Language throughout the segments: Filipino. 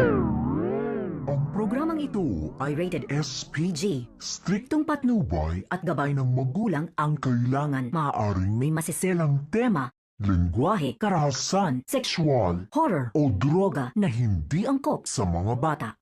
Ang programang ito ay rated SPG. Striktong patnubay at gabay ng magulang ang kailangan. Maaaring may masiselang tema, lengguwahe, karahasan, sexual, horror o droga na hindi angkop sa mga bata.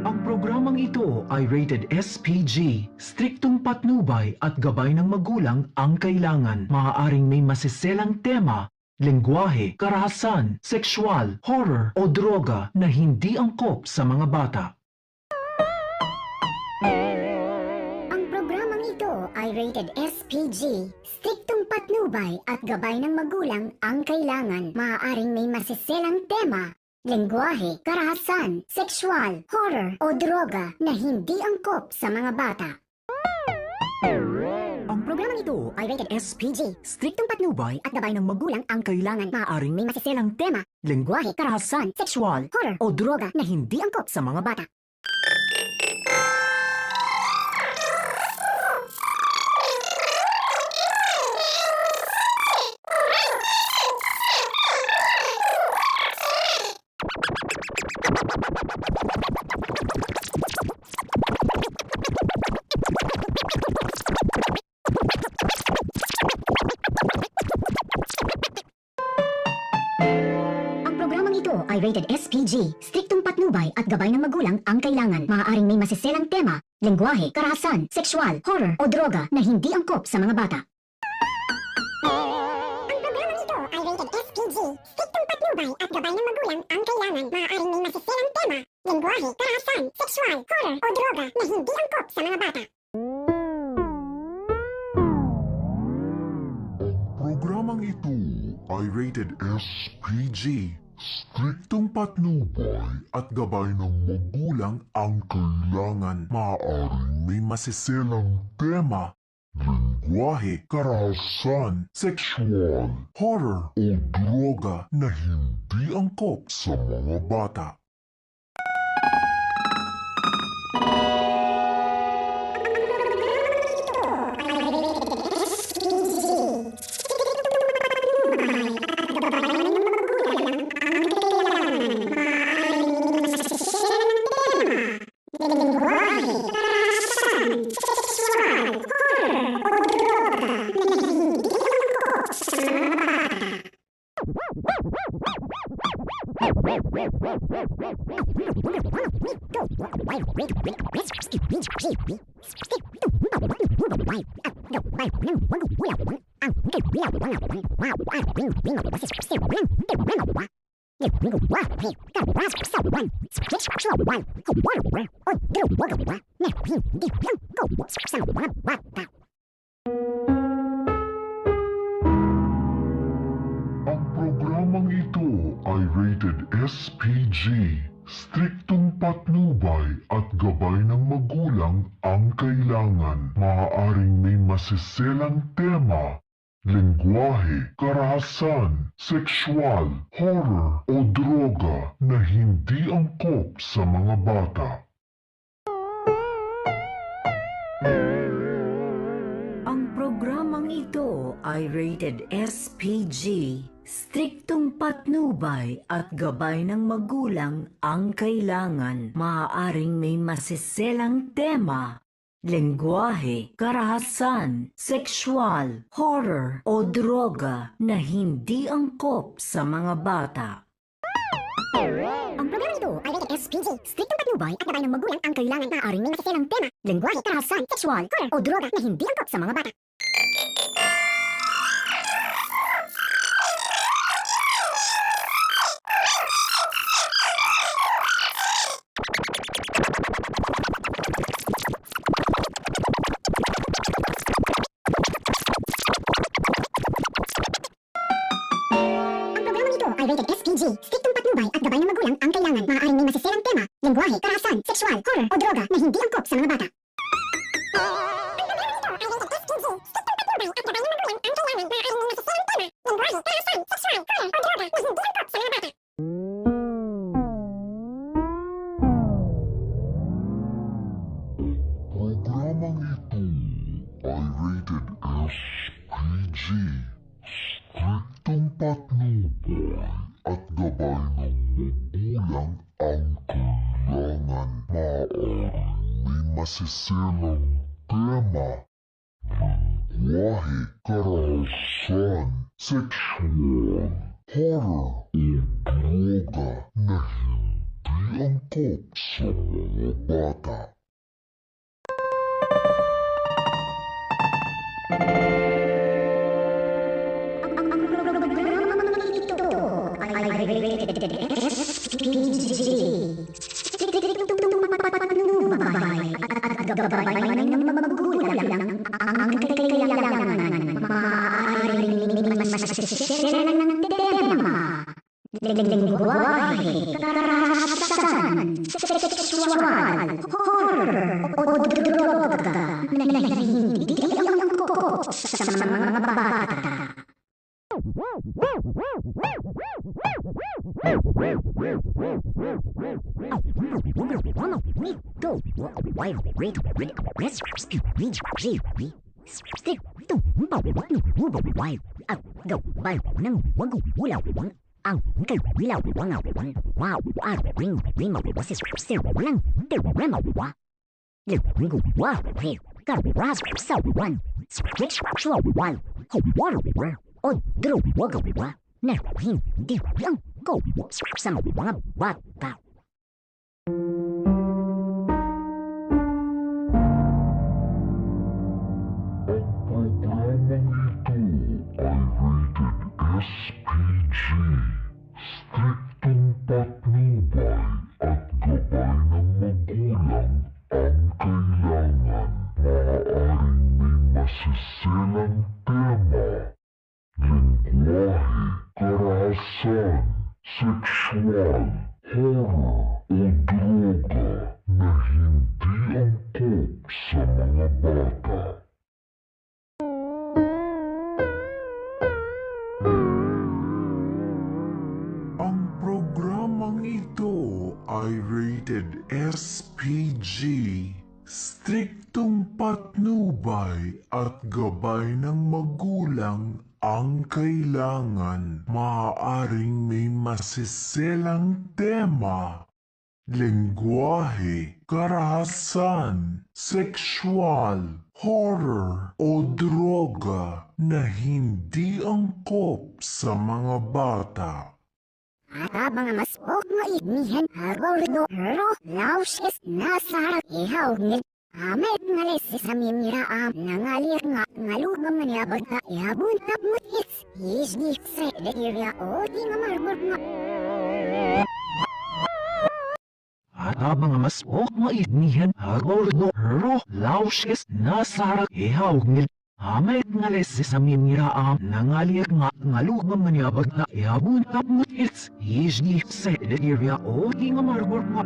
Ang programang ito ay rated SPG. Striktong patnubay at gabay ng magulang ang kailangan. Maaaring may masiselang tema, lengguwahe, karahasan, sexual, horror o droga na hindi angkop sa mga bata. Ang programang ito ay rated SPG. Striktong patnubay at gabay ng magulang ang kailangan. Maaaring may masiselang tema, lengguwahe, karahasan, sexual, horror o droga na hindi angkop sa mga bata. Ang programang ito ay rated SPG. Striktong patnubay at gabay ng magulang ang kailangan. Maaaring may masiselang tema, lengguwahe, karahasan, sexual, horror o droga na hindi angkop sa mga bata. Ang programang ito ay rated SPG. Striktong patnubay at gabay ng magulang ang kailangan. Maaaring may masiselang tema, lengguwahe, karahasan, sexual, horror o droga na hindi angkop sa mga bata. Ang programang ito ay rated SPG. Striktong patnubay at gabay ng magulang ang kailangan. Maaaring may masiselang tema, lengguwahe, karahasan, sexual, horror o droga na hindi angkop sa mga bata. Ang programang ito ay rated SPG. Striktong patnubay at gabay ng magulang ang kailangan. Maaaring may masiselang tema, lengguwahe, karahasan, sexual, horror o droga na hindi angkop sa mga bata. Ang programang ito ay rated SPG. Striktong patnubay at gabay ng magulang ang kailangan. Maaaring may masiselang tema, lengguwahe, karahasan, sexual, horror o droga na hindi angkop sa mga bata. Ang programang ito ay rated SPG. Striktong patnubay at gabay ng magulang ang kailangan. Maaaring may masiselang tema, lengguwahe, karahasan, sexual, horror o droga na hindi angkop sa mga bata. Ang programang ito ay rated SPG. Striktong patnubay at gabay ng magulang ang kailangan. Maaaring may masiselang tema, lengguwahe, karahasan, sexual, horror o droga na hindi angkop sa mga bata. ay rated SPG. Striktong patnubay at gabay ng magulang ang kailangan. Maaaring may masiselang tema, lengguwahe, karahasan, sexual, horror o droga na hindi angkop sa mga bata. Programang ito ay rated SPG. Striktong patnubay at gabay ng magulang ang kailangan. Maaaring may masiselang tema, lengguwahe, karahasan, sexual, horror o droga na hindi angkop sa mga bata. Programang ito ay rated SPG. Striktong patnubay at gabay ng magulang ang kailangan. Maaaring may masiselang tema, lengguwahe, karahasan, sexual, horror o droga na hindi angkop sa mga bata. Ang programang ito ay rated SPG. Striktong patnubay at gabay ng magulang ang kailangan. Maaaring may masiselang tema, lengguwahe, karahasan, sexual, horror o droga na hindi angkop sa mga bata. At mga masok nga ignihan agordo ro lausis nasa ihaw ni amet nga lesis sa mimira nangalir nga ngalugam nga bata ihabun tap mutis isgi sa area o di nga marbor nga At mga masok nga ignihan agordo ro lausis nasarak ihawg nil Amay nga leses sa mimiraam nangalir nga ngalugam maniyabag na ihabun tap mutis isgi sa area o di nga marbor nga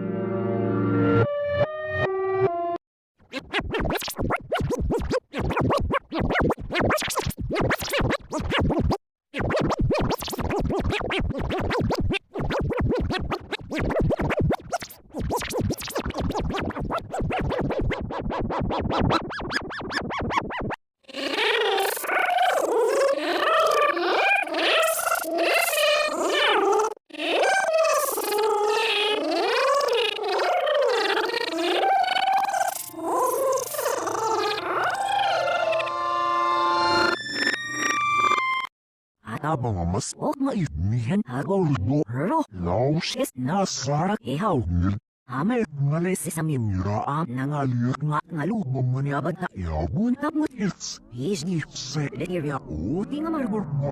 Mga masok nga ignihan agordo ro lausis nasarak ihawg nil Amay nga leses sa mimiraam nangalir nga ngalugam maniyabag na ihabun tap mutis isgi sa area o di nga marbor nga